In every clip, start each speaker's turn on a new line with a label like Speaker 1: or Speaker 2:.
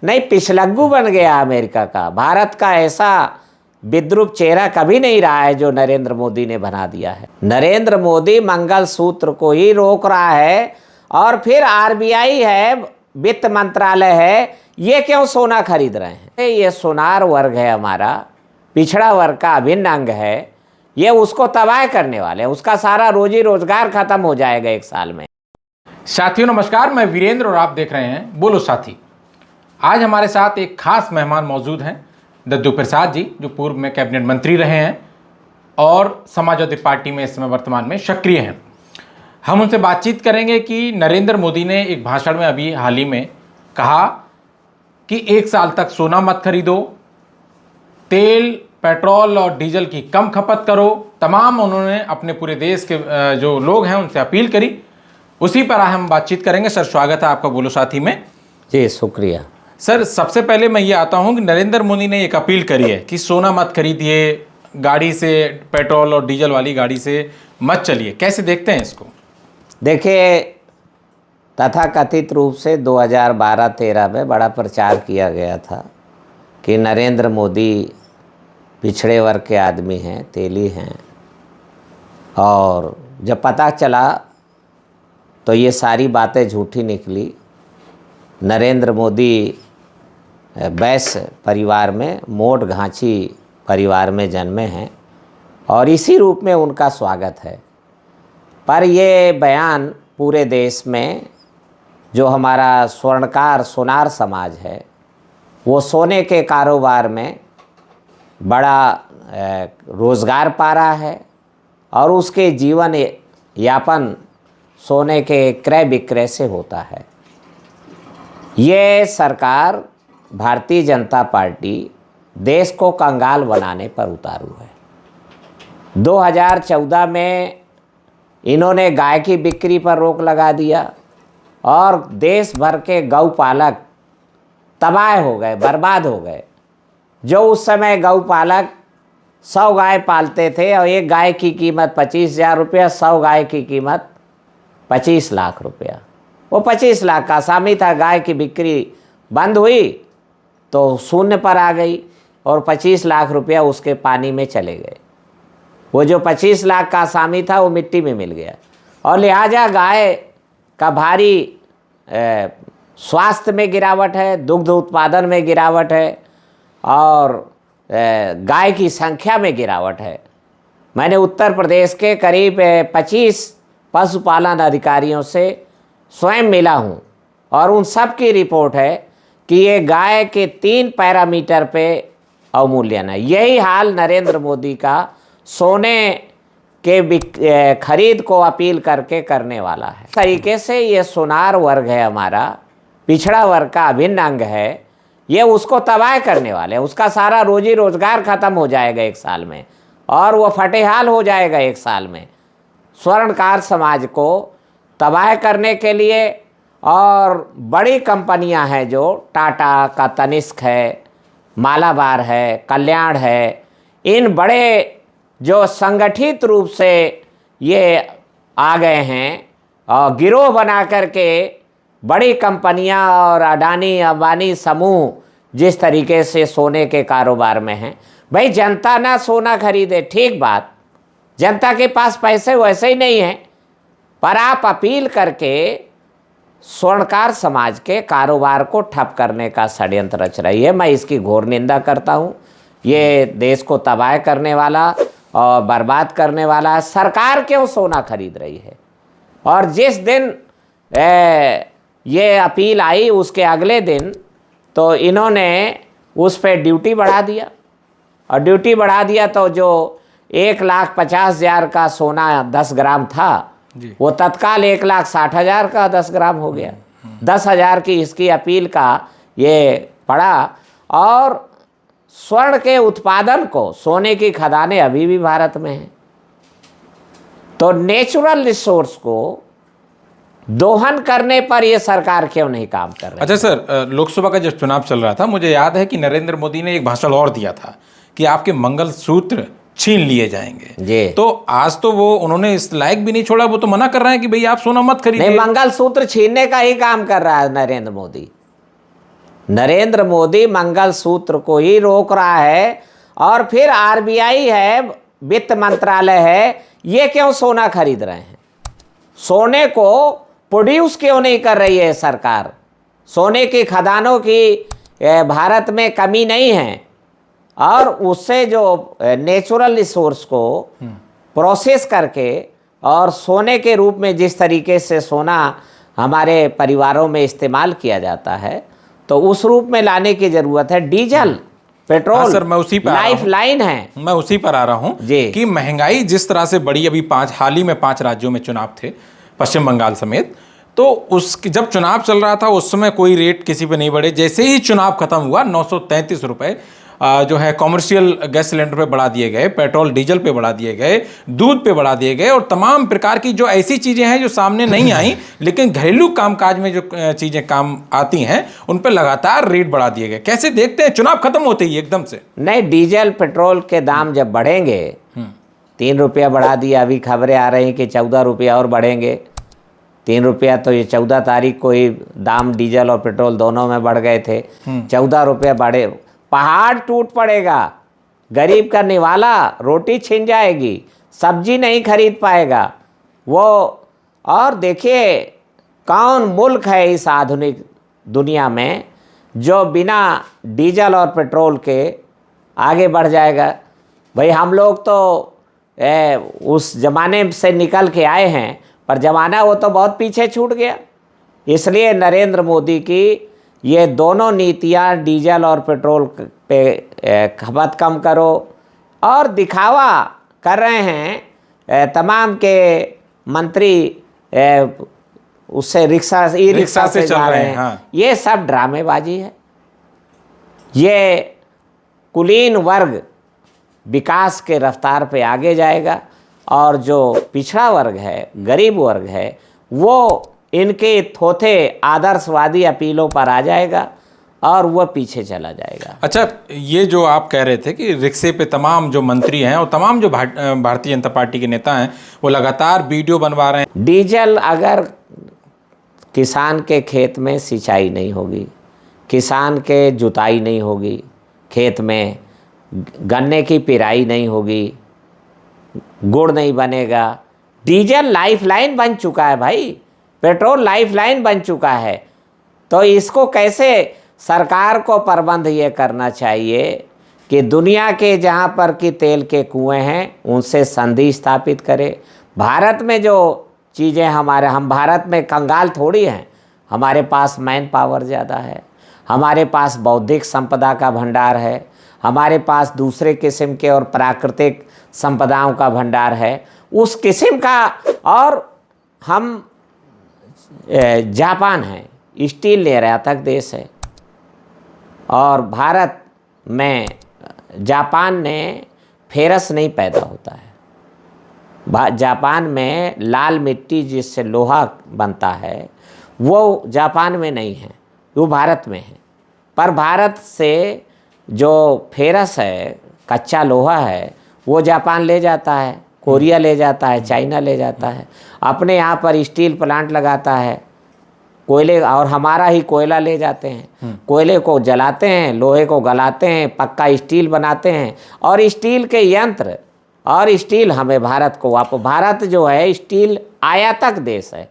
Speaker 1: नहीं, पिछलग्गू बन गया अमेरिका का। भारत का ऐसा विद्रूप चेहरा कभी नहीं रहा है जो नरेंद्र मोदी ने बना दिया है। नरेंद्र मोदी मंगलसूत्र को ही रोक रहा है, और फिर आरबीआई है, वित्त मंत्रालय है, ये क्यों सोना खरीद रहे हैं? ये सोनार वर्ग है हमारा, पिछड़ा वर्ग का अभिन्न अंग है, ये उसको तबाह करने वाले हैं। उसका सारा रोजी रोजगार खत्म हो जाएगा 1 साल में।
Speaker 2: साथियों नमस्कार, मैं वीरेंद्र और आप देख रहे हैं बोलो साथी। आज हमारे साथ एक खास मेहमान मौजूद हैं, दद्दू प्रसाद जी, जो पूर्व में कैबिनेट मंत्री रहे हैं और समाजवादी पार्टी में इस समय वर्तमान में सक्रिय हैं। हम उनसे बातचीत करेंगे कि नरेंद्र मोदी ने एक भाषण में अभी हाल ही में कहा कि 1 साल तक सोना मत खरीदो, तेल पेट्रोल और डीजल की कम खपत करो। तमाम उन्होंने अपने पूरे देश के जो लोग हैं उनसे अपील करी। उसी पर हम बातचीत करेंगे। सर, स्वागत है आपका बोलो साथी में।
Speaker 1: जी शुक्रिया।
Speaker 2: सर, सबसे पहले मैं ये आता हूँ कि नरेंद्र मोदी ने एक अपील करी है कि सोना मत खरीदिए, गाड़ी से पेट्रोल और डीजल वाली गाड़ी से मत चलिए। कैसे देखते हैं इसको?
Speaker 1: देखिए, तथाकथित रूप से 2012-13 में बड़ा प्रचार किया गया था कि नरेंद्र मोदी पिछड़े वर्ग के आदमी हैं, तेली हैं, और जब पता चला तो ये सारी बातें झूठी निकली। नरेंद्र मोदी वैश्य परिवार में, मोट घांची परिवार में जन्मे हैं और इसी रूप में उनका स्वागत है। पर ये बयान पूरे देश में जो हमारा स्वर्णकार सोनार समाज है, वो सोने के कारोबार में बड़ा रोज़गार पा रहा है और उसके जीवन यापन सोने के क्रय विक्रय से होता है। ये सरकार भारतीय जनता पार्टी देश को कंगाल बनाने पर उतारू है। 2014 में इन्होंने गाय की बिक्री पर रोक लगा दिया और देश भर के गौपालक तबाह हो गए, बर्बाद हो गए। जो उस समय गौपालक 100 गाय पालते थे और एक गाय की कीमत 25,000 रुपया, 100 गाय की कीमत 25 लाख रुपया। वो 25 लाख का आसामी था। गाय की बिक्री बंद हुई तो शून्य पर आ गई और 25 लाख रुपया उसके पानी में चले गए। वो जो 25 लाख का आसामी था वो मिट्टी में मिल गया, और लिहाजा गाय का भारी स्वास्थ्य में गिरावट है, दुग्ध उत्पादन में गिरावट है और गाय की संख्या में गिरावट है। मैंने उत्तर प्रदेश के करीब 25 पशुपालन अधिकारियों से स्वयं मिला हूँ और उन सब की रिपोर्ट है कि ये गाय के 3 पैरामीटर पे अवमूल्यन है। यही हाल नरेंद्र मोदी का सोने के खरीद को अपील करके करने वाला है। इस तरीके से ये सोनार वर्ग है हमारा, पिछड़ा वर्ग का अभिन्न अंग है, ये उसको तबाह करने वाले हैं। उसका सारा रोजी रोजगार खत्म हो जाएगा 1 साल में और वो फटेहाल हो जाएगा 1 साल में। स्वर्णकार समाज को तबाह करने के लिए, और बड़ी कंपनियां हैं जो टाटा का तनिष्क है, मालाबार है, कल्याण है, इन बड़े जो संगठित रूप से ये आ गए हैं और गिरोह बना करके बड़ी कंपनियां और अडानी अंबानी समूह जिस तरीके से सोने के कारोबार में हैं। भाई, जनता ना सोना खरीदे, ठीक बात, जनता के पास पैसे वैसे ही नहीं हैं, पर आप अपील करके स्वर्णकार समाज के कारोबार को ठप करने का षड्यंत्र रच रही है। मैं इसकी घोर निंदा करता हूँ। ये देश को तबाह करने वाला और बर्बाद करने वाला है। सरकार क्यों सोना खरीद रही है? और जिस दिन ये अपील आई उसके अगले दिन तो इन्होंने उस पर ड्यूटी बढ़ा दिया, और ड्यूटी बढ़ा दिया तो जो 1,50,000 का सोना 10 ग्राम था वो तत्काल 1,60,000 का 10 ग्राम हो गया। 10,000 की इसकी अपील का ये पड़ा। और स्वर्ण के उत्पादन को, सोने की खदानें अभी भी भारत में हैं, तो नेचुरल रिसोर्स को दोहन करने पर ये सरकार क्यों नहीं काम कर रही?
Speaker 2: अच्छा सर, लोकसभा का जब चुनाव चल रहा था, मुझे याद है कि नरेंद्र मोदी ने एक भाषण और दिया था कि आपके मंगलसूत्र छीन लिए जाएंगे जी। तो आज तो वो उन्होंने इस लायक भी नहीं छोड़ा, वो तो मना कर रहे हैं कि भाई आप सोना मत खरीदिए।
Speaker 1: नहीं, मंगलसूत्र छीनने का ही काम कर रहा है नरेंद्र मोदी। नरेंद्र मोदी मंगलसूत्र को ही रोक रहा है, और फिर आरबीआई है, वित्त मंत्रालय है, ये क्यों सोना खरीद रहे हैं? सोने को प्रोड्यूस क्यों नहीं कर रही है सरकार? सोने की खदानों की भारत में कमी नहीं है, और उससे जो नेचुरल रिसोर्स को प्रोसेस करके और सोने के रूप में जिस तरीके से सोना हमारे परिवारों में इस्तेमाल किया जाता है, तो उस रूप में लाने की ज़रूरत है। डीजल, पेट्रोल
Speaker 2: सर, मैं उसी पर
Speaker 1: लाइफ लाइन है।
Speaker 2: मैं उसी पर आ रहा हूं कि महंगाई जिस तरह से बढ़ी, अभी हाल ही में 5 राज्यों में चुनाव थे, पश्चिम बंगाल समेत, तो जब चुनाव चल रहा था उस समय कोई रेट किसी पे नहीं बढ़े। जैसे ही चुनाव खत्म हुआ 933 रुपए जो है कॉमर्शियल गैस सिलेंडर पे बढ़ा दिए गए, पेट्रोल डीजल पे बढ़ा दिए गए, दूध पे बढ़ा दिए गए, और तमाम प्रकार की जो ऐसी चीज़ें हैं जो सामने नहीं आई लेकिन घरेलू कामकाज में जो चीज़ें काम आती हैं उन पे लगातार रेट बढ़ा दिए गए। कैसे देखते हैं चुनाव खत्म होते ही एकदम से?
Speaker 1: नहीं, डीजल पेट्रोल के दाम जब बढ़ेंगे, 3 रुपया बढ़ा दिया, अभी खबरें आ रही हैं कि 14 रुपया और बढ़ेंगे। 3 रुपया तो ये 14 तारीख को ही दाम डीजल और पेट्रोल दोनों में बढ़ गए थे। 14 रुपया बढ़े, पहाड़ टूट पड़ेगा, गरीब का निवाला रोटी छिन जाएगी, सब्जी नहीं खरीद पाएगा वो। और देखिए, कौन मुल्क है इस आधुनिक दुनिया में जो बिना डीजल और पेट्रोल के आगे बढ़ जाएगा? भाई, हम लोग तो उस ज़माने से निकल के आए हैं, पर ज़माना वो तो बहुत पीछे छूट गया। इसलिए नरेंद्र मोदी की ये दोनों नीतियाँ, डीजल और पेट्रोल पे खपत कम करो, और दिखावा कर रहे हैं तमाम के मंत्री, उससे ई रिक्शा से जा रहे हैं। हाँ। ये सब ड्रामेबाजी है। ये कुलीन वर्ग विकास के रफ्तार पे आगे जाएगा, और जो पिछड़ा वर्ग है, गरीब वर्ग है, वो इनके थोथे आदर्शवादी अपीलों पर आ जाएगा और वह पीछे चला जाएगा।
Speaker 2: अच्छा, ये जो आप कह रहे थे कि रिक्शे पे तमाम जो मंत्री हैं और तमाम जो भारतीय जनता पार्टी के नेता हैं वो लगातार वीडियो बनवा रहे हैं।
Speaker 1: डीजल, अगर किसान के खेत में सिंचाई नहीं होगी, किसान के जुताई नहीं होगी, खेत में गन्ने की पिराई नहीं होगी, गुड़ नहीं बनेगा। डीजल लाइफलाइन बन चुका है भाई, पेट्रोल लाइफलाइन बन चुका है। तो इसको कैसे सरकार को प्रबंध ये करना चाहिए कि दुनिया के जहाँ पर कि तेल के कुएं हैं उनसे संधि स्थापित करे। भारत में जो चीज़ें हम भारत में कंगाल थोड़ी हैं। हमारे पास मैन पावर ज़्यादा है, हमारे पास बौद्धिक संपदा का भंडार है, हमारे पास दूसरे किस्म के और प्राकृतिक संपदाओं का भंडार है, उस किस्म का। और हम जापान है, स्टील निर्यातक देश है, और भारत में जापान में फेरस नहीं पैदा होता है। जापान में लाल मिट्टी जिससे लोहा बनता है वो जापान में नहीं है, वो भारत में है। पर भारत से जो फेरस है, कच्चा लोहा है, वो जापान ले जाता है, कोरिया ले जाता है, चाइना ले जाता है, अपने यहाँ पर स्टील प्लांट लगाता है, कोयले, और हमारा ही कोयला ले जाते हैं, कोयले को जलाते हैं, लोहे को गलाते हैं, पक्का स्टील बनाते हैं, और स्टील के यंत्र और स्टील हमें भारत को भारत जो है स्टील आयातक देश है।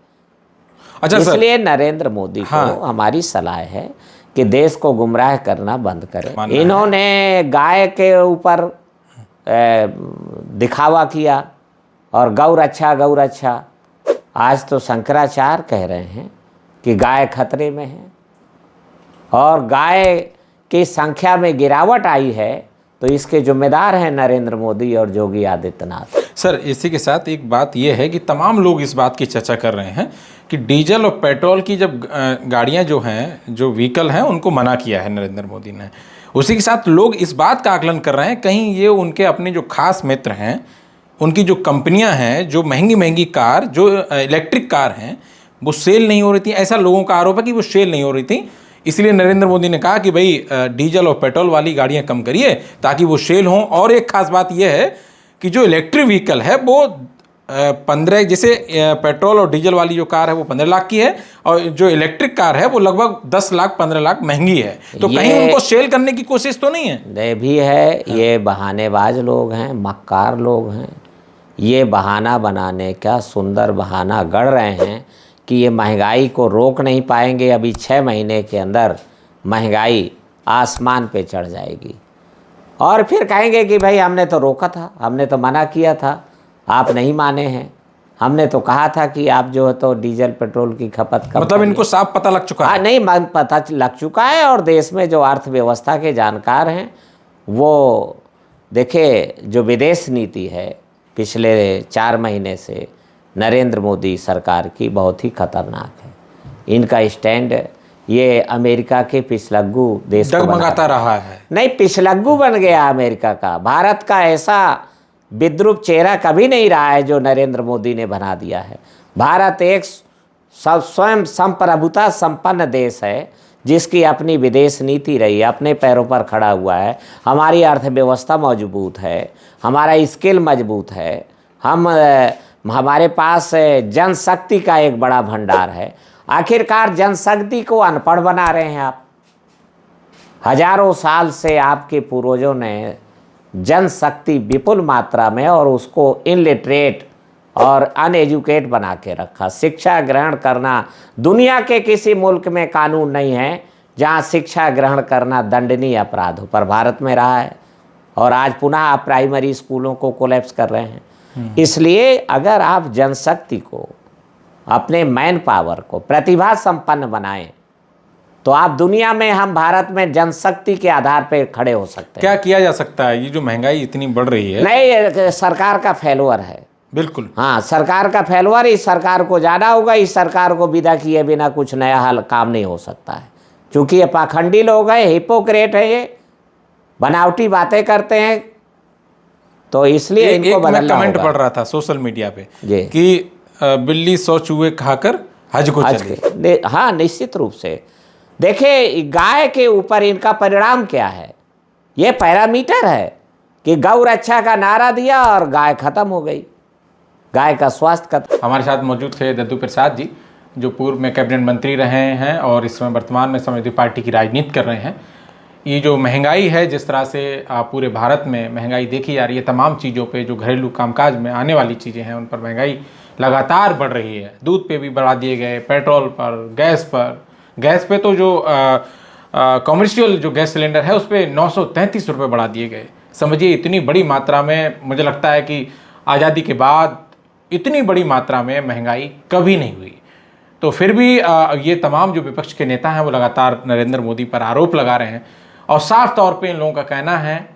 Speaker 2: अच्छा,
Speaker 1: इसलिए नरेंद्र मोदी को हमारी सलाह है कि देश को गुमराह करना बंद करें। इन्होंने गाय के ऊपर दिखावा किया और गौ रक्षा। आज तो शंकराचार्य कह रहे हैं कि गाय खतरे में है, और गाय की संख्या में गिरावट आई है, तो इसके जिम्मेदार हैं नरेंद्र मोदी और योगी आदित्यनाथ।
Speaker 2: सर, इसी के साथ एक बात यह है कि तमाम लोग इस बात की चर्चा कर रहे हैं कि डीजल और पेट्रोल की जब गाड़ियां जो हैं, जो व्हीकल हैं, उनको मना किया है नरेंद्र मोदी ने। उसी के साथ लोग इस बात का आकलन कर रहे हैं कहीं ये उनके अपने जो खास मित्र हैं, उनकी जो कंपनियां हैं, जो महंगी कार, जो इलेक्ट्रिक कार हैं, वो सेल नहीं हो रही थी। ऐसा लोगों का आरोप है कि वो सेल नहीं हो रही थी, इसलिए नरेंद्र मोदी ने कहा कि भाई डीजल और पेट्रोल वाली गाड़ियां कम करिए ताकि वो सेल हों। और एक खास बात यह है कि जो इलेक्ट्रिक व्हीकल है वो 15 जैसे पेट्रोल और डीजल वाली जो कार है वो 15 लाख की है, और जो इलेक्ट्रिक कार है वो लगभग 10 लाख 15 लाख महंगी है। तो कहीं उनको सेल करने की कोशिश तो नहीं है?
Speaker 1: ये भी है। ये बहानेबाज लोग हैं, मक्कार लोग हैं। ये बहाना बनाने का सुंदर बहाना गढ़ रहे हैं कि ये महंगाई को रोक नहीं पाएंगे, अभी 6 महीने के अंदर महंगाई आसमान पे चढ़ जाएगी। और फिर कहेंगे कि भाई हमने तो रोका था, हमने तो मना किया था, आप नहीं माने हैं। हमने तो कहा था कि आप जो है तो डीजल पेट्रोल की खपत कम
Speaker 2: मतलब इनको साफ पता लग चुका है?
Speaker 1: नहीं, पता लग चुका है। और देश में जो अर्थव्यवस्था के जानकार हैं वो देखिए, जो विदेश नीति है पिछले 4 महीने से नरेंद्र मोदी सरकार की बहुत ही खतरनाक है। इनका स्टैंड ये अमेरिका के पिछलग्गू देश को
Speaker 2: डगमगाता रहा है।
Speaker 1: नहीं, पिछलग्गू बन गया अमेरिका का। भारत का ऐसा विद्रूप चेहरा कभी नहीं रहा है जो नरेंद्र मोदी ने बना दिया है। भारत एक स्वयं संप्रभुता संपन्न देश है जिसकी अपनी विदेश नीति रही है, अपने पैरों पर खड़ा हुआ है। हमारी अर्थव्यवस्था मजबूत है, हमारा स्किल मजबूत है, हमारे पास जनशक्ति का एक बड़ा भंडार है। आखिरकार जनशक्ति को अनपढ़ बना रहे हैं आप। हजारों साल से आपके पूर्वजों ने जनशक्ति विपुल मात्रा में और उसको इनलिटरेट और अनएजुकेट बना के रखा। शिक्षा ग्रहण करना, दुनिया के किसी मुल्क में कानून नहीं है जहाँ शिक्षा ग्रहण करना दंडनीय अपराध हो, पर भारत में रहा है। और आज पुनः आप प्राइमरी स्कूलों को कोलैप्स कर रहे हैं। इसलिए अगर आप जनशक्ति को, अपने मैन पावर को प्रतिभा संपन्न बनाएं तो आप दुनिया में, हम भारत में जनशक्ति के आधार पर खड़े हो सकते हैं।
Speaker 2: क्या किया जा सकता है? ये जो महंगाई इतनी बढ़ रही है,
Speaker 1: नहीं, सरकार का फेल्योर है।
Speaker 2: बिल्कुल,
Speaker 1: हाँ, सरकार का फेल्योर। इस सरकार को जाना होगा। इस सरकार को विदा किए बिना कुछ नया हल काम नहीं हो सकता है, क्योंकि ये पाखंडी लोग हैं, हिपोक्रेट है, ये बनावटी बातें करते हैं। तो इसलिए इनको बदलना होगा।
Speaker 2: कमेंट पढ़ रहा था सोशल मीडिया पे
Speaker 1: जी
Speaker 2: कि बिल्ली 100 चूहे खाकर हज को चली।
Speaker 1: हाँ, निश्चित रूप से। देखिए, गाय के ऊपर इनका परिणाम क्या है? ये पैरामीटर है कि गौ रक्षा का नारा दिया और गाय खत्म हो गई, गाय का स्वास्थ्य खत्म।
Speaker 2: हमारे साथ मौजूद थे दद्दू प्रसाद जी, जो पूर्व में कैबिनेट मंत्री रहे हैं और इस समय वर्तमान में समाजवादी पार्टी की राजनीति कर रहे हैं। ये जो महंगाई है, जिस तरह से पूरे भारत में महंगाई देखी जा रही है, तमाम चीज़ों पे जो घरेलू कामकाज में आने वाली चीज़ें हैं उन पर महंगाई लगातार बढ़ रही है। दूध पे भी बढ़ा दिए गए, पेट्रोल पर, गैस पे तो जो कमर्शियल जो गैस सिलेंडर है उस पर 933 रुपये बढ़ा दिए गए। समझिए, इतनी बड़ी मात्रा में, मुझे लगता है कि आज़ादी के बाद इतनी बड़ी मात्रा में महंगाई कभी नहीं हुई। तो फिर भी ये तमाम जो विपक्ष के नेता हैं वो लगातार नरेंद्र मोदी पर आरोप लगा रहे हैं। और साफ तौर पे इन लोगों का कहना है,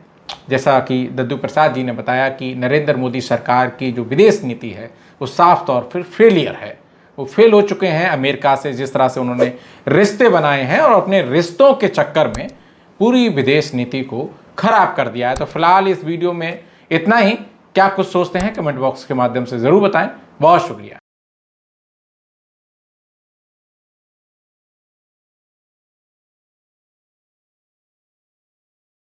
Speaker 2: जैसा कि दद्दू प्रसाद जी ने बताया, कि नरेंद्र मोदी सरकार की जो विदेश नीति है वो साफ तौर पर फेलियर है। वो फेल हो चुके हैं अमेरिका से। जिस तरह से उन्होंने रिश्ते बनाए हैं और अपने रिश्तों के चक्कर में पूरी विदेश नीति को खराब कर दिया है। तो फिलहाल इस वीडियो में इतना ही। क्या कुछ सोचते हैं कमेंट बॉक्स के माध्यम से ज़रूर बताएं। बहुत शुक्रिया।